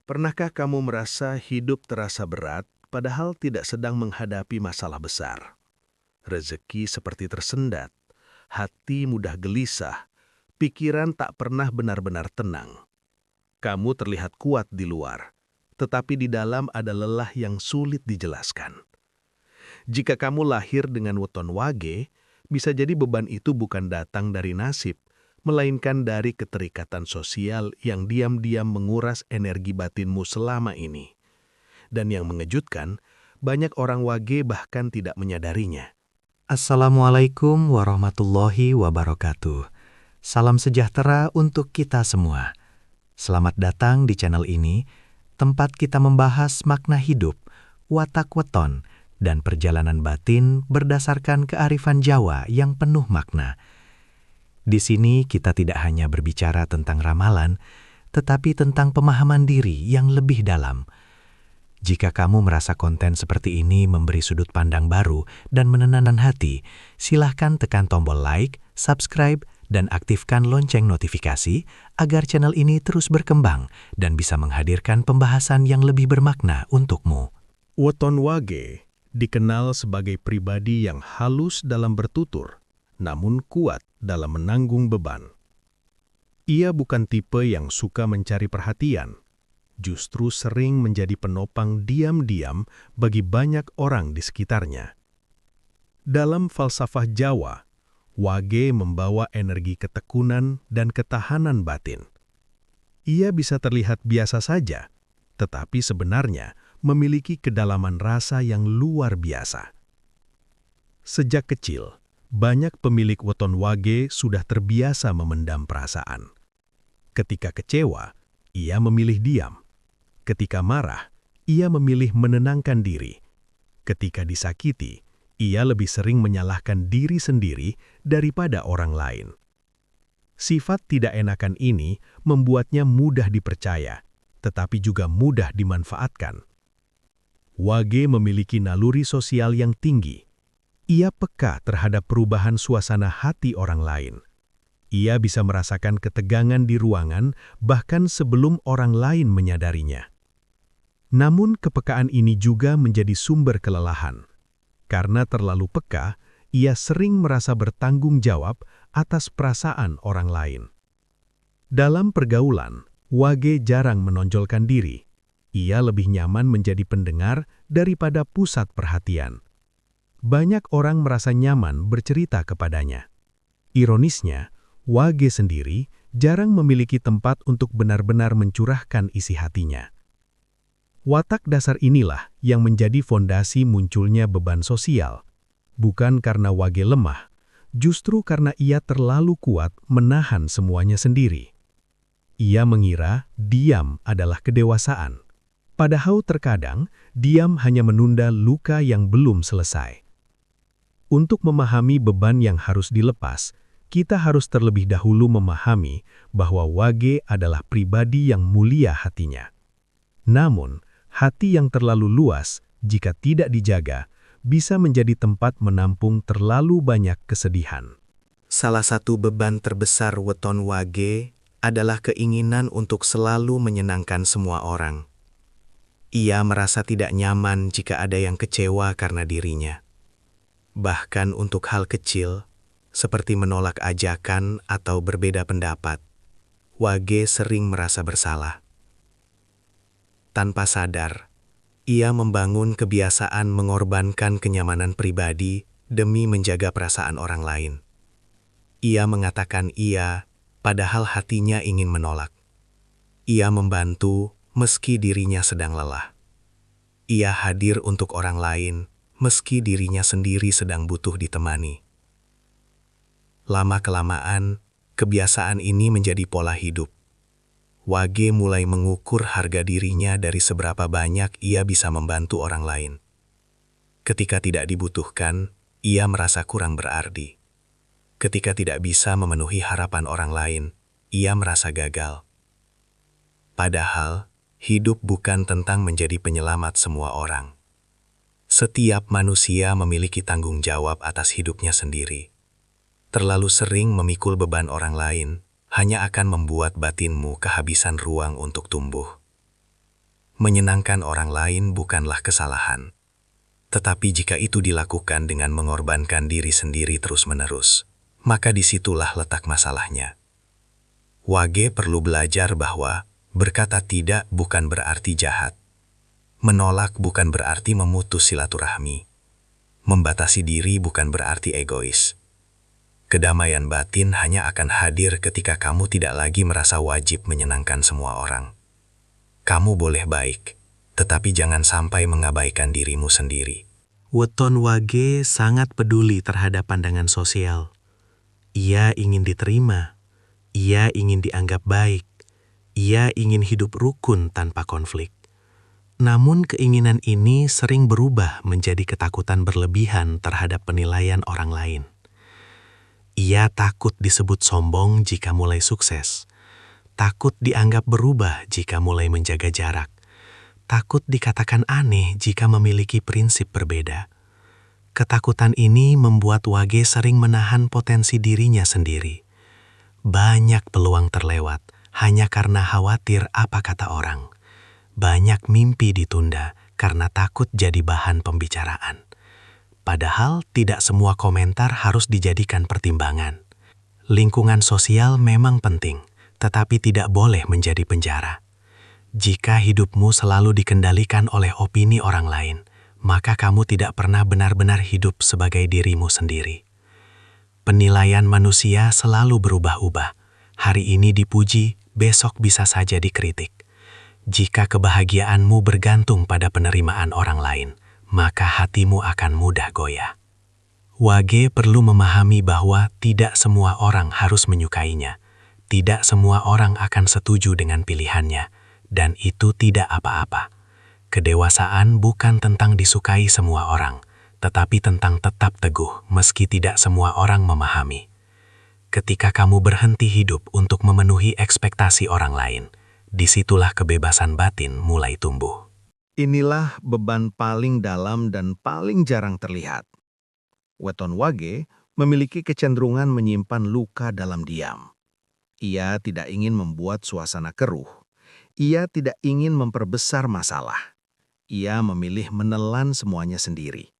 Pernahkah kamu merasa hidup terasa berat padahal tidak sedang menghadapi masalah besar? Rezeki seperti tersendat, hati mudah gelisah, pikiran tak pernah benar-benar tenang. Kamu terlihat kuat di luar, tetapi di dalam ada lelah yang sulit dijelaskan. Jika kamu lahir dengan weton wage, bisa jadi beban itu bukan datang dari nasib, melainkan dari keterikatan sosial yang diam-diam menguras energi batinmu selama ini. Dan yang mengejutkan, banyak orang wage bahkan tidak menyadarinya. Assalamualaikum warahmatullahi wabarakatuh. Salam sejahtera untuk kita semua. Selamat datang di channel ini, tempat kita membahas makna hidup, watak weton, dan perjalanan batin berdasarkan kearifan Jawa yang penuh makna. Di sini kita tidak hanya berbicara tentang ramalan, tetapi tentang pemahaman diri yang lebih dalam. Jika kamu merasa konten seperti ini memberi sudut pandang baru dan menenangkan hati, silahkan tekan tombol like, subscribe, dan aktifkan lonceng notifikasi agar channel ini terus berkembang dan bisa menghadirkan pembahasan yang lebih bermakna untukmu. Weton wage dikenal sebagai pribadi yang halus dalam bertutur, namun kuat dalam menanggung beban. Ia bukan tipe yang suka mencari perhatian, justru sering menjadi penopang diam-diam bagi banyak orang di sekitarnya. Dalam falsafah Jawa, wage membawa energi ketekunan dan ketahanan batin. Ia bisa terlihat biasa saja, tetapi sebenarnya memiliki kedalaman rasa yang luar biasa. Sejak kecil, banyak pemilik weton wage sudah terbiasa memendam perasaan. Ketika kecewa, ia memilih diam. Ketika marah, ia memilih menenangkan diri. Ketika disakiti, ia lebih sering menyalahkan diri sendiri daripada orang lain. Sifat tidak enakan ini membuatnya mudah dipercaya, tetapi juga mudah dimanfaatkan. Wage memiliki naluri sosial yang tinggi. Ia peka terhadap perubahan suasana hati orang lain. Ia bisa merasakan ketegangan di ruangan bahkan sebelum orang lain menyadarinya. Namun kepekaan ini juga menjadi sumber kelelahan. Karena terlalu peka, ia sering merasa bertanggung jawab atas perasaan orang lain. Dalam pergaulan, wage jarang menonjolkan diri. Ia lebih nyaman menjadi pendengar daripada pusat perhatian. Banyak orang merasa nyaman bercerita kepadanya. Ironisnya, wage sendiri jarang memiliki tempat untuk benar-benar mencurahkan isi hatinya. Watak dasar inilah yang menjadi fondasi munculnya beban sosial. Bukan karena wage lemah, justru karena ia terlalu kuat menahan semuanya sendiri. Ia mengira diam adalah kedewasaan. Padahal terkadang, diam hanya menunda luka yang belum selesai. Untuk memahami beban yang harus dilepas, kita harus terlebih dahulu memahami bahwa wage adalah pribadi yang mulia hatinya. Namun, hati yang terlalu luas, jika tidak dijaga, bisa menjadi tempat menampung terlalu banyak kesedihan. Salah satu beban terbesar weton wage adalah keinginan untuk selalu menyenangkan semua orang. Ia merasa tidak nyaman jika ada yang kecewa karena dirinya. Bahkan untuk hal kecil, seperti menolak ajakan atau berbeda pendapat, wage sering merasa bersalah. Tanpa sadar, ia membangun kebiasaan mengorbankan kenyamanan pribadi demi menjaga perasaan orang lain. Ia mengatakan iya, padahal hatinya ingin menolak. Ia membantu meski dirinya sedang lelah. Ia hadir untuk orang lain meski dirinya sendiri sedang butuh ditemani. Lama-kelamaan, kebiasaan ini menjadi pola hidup. Wage mulai mengukur harga dirinya dari seberapa banyak ia bisa membantu orang lain. Ketika tidak dibutuhkan, ia merasa kurang berarti. Ketika tidak bisa memenuhi harapan orang lain, ia merasa gagal. Padahal, hidup bukan tentang menjadi penyelamat semua orang. Setiap manusia memiliki tanggung jawab atas hidupnya sendiri. Terlalu sering memikul beban orang lain hanya akan membuat batinmu kehabisan ruang untuk tumbuh. Menyenangkan orang lain bukanlah kesalahan. Tetapi jika itu dilakukan dengan mengorbankan diri sendiri terus-menerus, maka disitulah letak masalahnya. Wage perlu belajar bahwa berkata tidak bukan berarti jahat. Menolak bukan berarti memutus silaturahmi. Membatasi diri bukan berarti egois. Kedamaian batin hanya akan hadir ketika kamu tidak lagi merasa wajib menyenangkan semua orang. Kamu boleh baik, tetapi jangan sampai mengabaikan dirimu sendiri. Weton Wage sangat peduli terhadap pandangan sosial. Ia ingin diterima, ia ingin dianggap baik, ia ingin hidup rukun tanpa konflik. Namun keinginan ini sering berubah menjadi ketakutan berlebihan terhadap penilaian orang lain. Ia takut disebut sombong jika mulai sukses, takut dianggap berubah jika mulai menjaga jarak, takut dikatakan aneh jika memiliki prinsip berbeda. Ketakutan ini membuat Wage sering menahan potensi dirinya sendiri. Banyak peluang terlewat hanya karena khawatir apa kata orang. Banyak mimpi ditunda karena takut jadi bahan pembicaraan. Padahal tidak semua komentar harus dijadikan pertimbangan. Lingkungan sosial memang penting, tetapi tidak boleh menjadi penjara. Jika hidupmu selalu dikendalikan oleh opini orang lain, maka kamu tidak pernah benar-benar hidup sebagai dirimu sendiri. Penilaian manusia selalu berubah-ubah. Hari ini dipuji, besok bisa saja dikritik. Jika kebahagiaanmu bergantung pada penerimaan orang lain, maka hatimu akan mudah goyah. Wage perlu memahami bahwa tidak semua orang harus menyukainya, tidak semua orang akan setuju dengan pilihannya, dan itu tidak apa-apa. Kedewasaan bukan tentang disukai semua orang, tetapi tentang tetap teguh meski tidak semua orang memahami. Ketika kamu berhenti hidup untuk memenuhi ekspektasi orang lain, disitulah kebebasan batin mulai tumbuh. Inilah beban paling dalam dan paling jarang terlihat. Weton Wage memiliki kecenderungan menyimpan luka dalam diam. Ia tidak ingin membuat suasana keruh. Ia tidak ingin memperbesar masalah. Ia memilih menelan semuanya sendiri.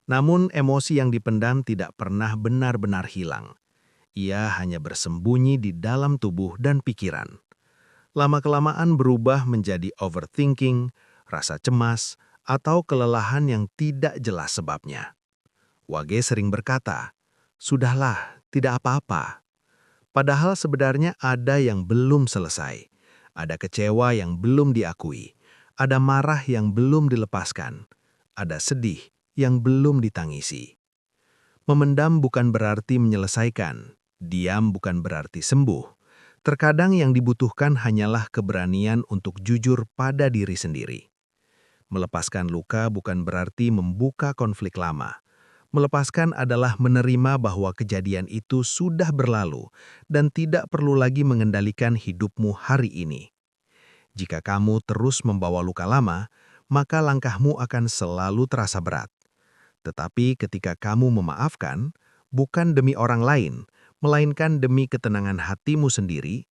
Namun emosi yang dipendam tidak pernah benar-benar hilang. Ia hanya bersembunyi di dalam tubuh dan pikiran. Lama-kelamaan berubah menjadi overthinking, rasa cemas, atau kelelahan yang tidak jelas sebabnya. Wage sering berkata, "Sudahlah, tidak apa-apa." Padahal sebenarnya ada yang belum selesai. Ada kecewa yang belum diakui. Ada marah yang belum dilepaskan. Ada sedih yang belum ditangisi. Memendam bukan berarti menyelesaikan. Diam bukan berarti sembuh. Terkadang yang dibutuhkan hanyalah keberanian untuk jujur pada diri sendiri. Melepaskan luka bukan berarti membuka konflik lama. Melepaskan adalah menerima bahwa kejadian itu sudah berlalu dan tidak perlu lagi mengendalikan hidupmu hari ini. Jika kamu terus membawa luka lama, maka langkahmu akan selalu terasa berat. Tetapi ketika kamu memaafkan, bukan demi orang lain, melainkan demi ketenangan hatimu sendiri,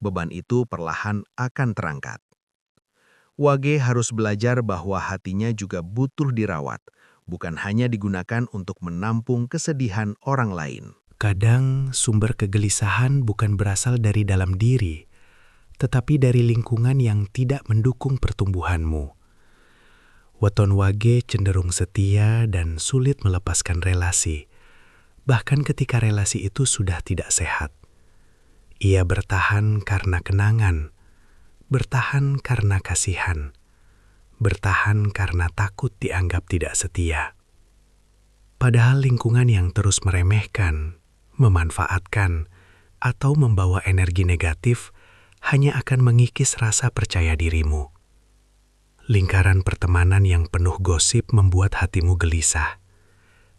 beban itu perlahan akan terangkat. Wage harus belajar bahwa hatinya juga butuh dirawat, bukan hanya digunakan untuk menampung kesedihan orang lain. Kadang sumber kegelisahan bukan berasal dari dalam diri, tetapi dari lingkungan yang tidak mendukung pertumbuhanmu. Weton Wage cenderung setia dan sulit melepaskan relasi, bahkan ketika relasi itu sudah tidak sehat. Ia bertahan karena kenangan, bertahan karena kasihan, bertahan karena takut dianggap tidak setia. Padahal lingkungan yang terus meremehkan, memanfaatkan, atau membawa energi negatif hanya akan mengikis rasa percaya dirimu. Lingkaran pertemanan yang penuh gosip membuat hatimu gelisah.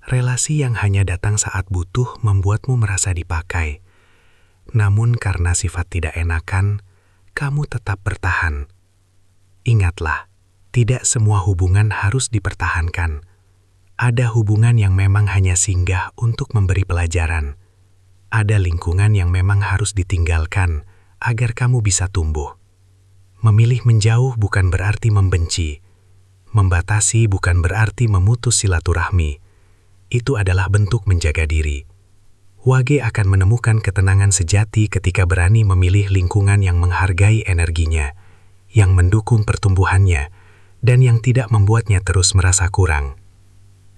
Relasi yang hanya datang saat butuh membuatmu merasa dipakai. Namun karena sifat tidak enakan, kamu tetap bertahan. Ingatlah, tidak semua hubungan harus dipertahankan. Ada hubungan yang memang hanya singgah untuk memberi pelajaran. Ada lingkungan yang memang harus ditinggalkan agar kamu bisa tumbuh. Memilih menjauh bukan berarti membenci. Membatasi bukan berarti memutus silaturahmi. Itu adalah bentuk menjaga diri. Wage akan menemukan ketenangan sejati ketika berani memilih lingkungan yang menghargai energinya, yang mendukung pertumbuhannya, dan yang tidak membuatnya terus merasa kurang.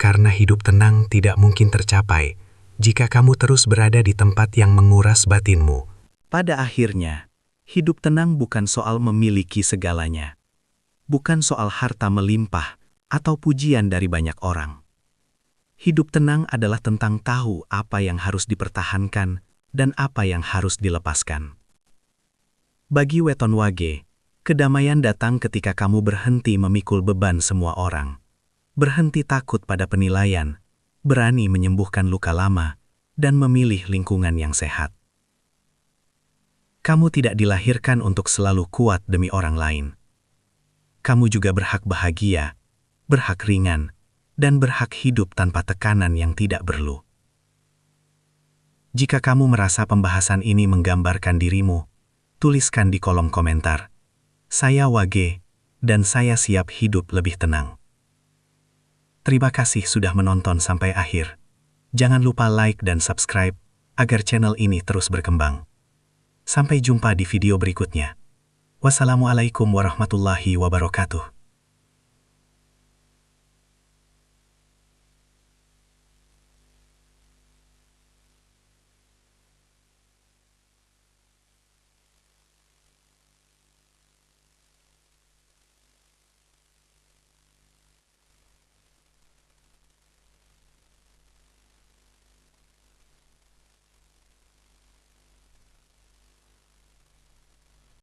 Karena hidup tenang tidak mungkin tercapai jika kamu terus berada di tempat yang menguras batinmu. Pada akhirnya, hidup tenang bukan soal memiliki segalanya. Bukan soal harta melimpah atau pujian dari banyak orang. Hidup tenang adalah tentang tahu apa yang harus dipertahankan dan apa yang harus dilepaskan. Bagi Weton Wage, kedamaian datang ketika kamu berhenti memikul beban semua orang. Berhenti takut pada penilaian, berani menyembuhkan luka lama, dan memilih lingkungan yang sehat. Kamu tidak dilahirkan untuk selalu kuat demi orang lain. Kamu juga berhak bahagia, berhak ringan, dan berhak hidup tanpa tekanan yang tidak perlu. Jika kamu merasa pembahasan ini menggambarkan dirimu, tuliskan di kolom komentar. Saya Wage, dan saya siap hidup lebih tenang. Terima kasih sudah menonton sampai akhir. Jangan lupa like dan subscribe agar channel ini terus berkembang. Sampai jumpa di video berikutnya. Wassalamualaikum warahmatullahi wabarakatuh.